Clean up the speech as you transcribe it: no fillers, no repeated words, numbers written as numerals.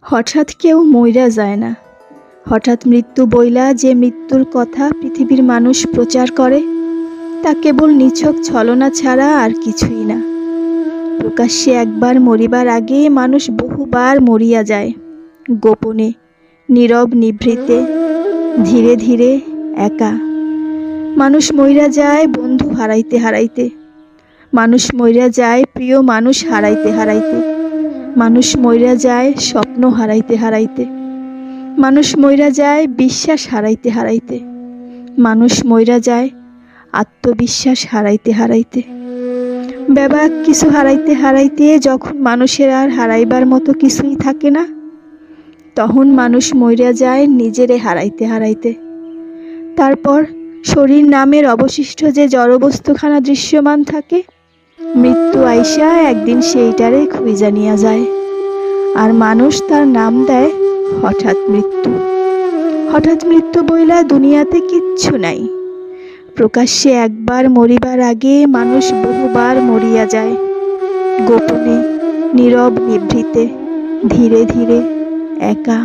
হঠাৎ কেউ মইরা যায় না। হঠাৎ মৃত্যু বইলা যে মৃত্যুর কথা পৃথিবীর মানুষ প্রচার করে, তা কেবল নিছক ছলনা ছাড়া আর কিছুই না। প্রকাশ্যে একবার মরিবার আগে মানুষ বহুবার মরিয়া যায়, গোপনে, নীরব নিভৃতে, ধীরে ধীরে, একা। মানুষ মইরা যায় বন্ধু হারাইতে হারাইতে, মানুষ মইরা যায় প্রিয় মানুষ হারাইতে হারাইতে, মানুষ মইরা যায় স্বপ্ন হারাইতে হারাইতে, মানুষ মইরা যায় বিশ্বাস হারাইতে হারাইতে, মানুষ মইরা যায় আত্মবিশ্বাস হারাইতে হারাইতে। ব্যাপক কিছু হারাইতে হারাইতে যখন মানুষের আর হারাইবার মতো কিছুই থাকে না, তখন মানুষ মইরা যায় নিজেরে হারাইতে হারাইতে। তারপর শরীর নামের অবশিষ্ট যে জড়বস্তুখানা দৃশ্যমান থাকে, মৃত্যু আইসা একদিন সেইটারে খুঁজা নিয়া যায়, আর মানুষ তার নাম দেয় হঠাৎ মৃত্যু। হঠাৎ মৃত্যু বইলা দুনিয়াতে কিচ্ছু নাই। প্রকাশ্যে একবার মরিবার আগে মানুষ বহুবার মরিয়া যায়, গোপনে, নীরব নিভৃতে, ধীরে ধীরে, একা।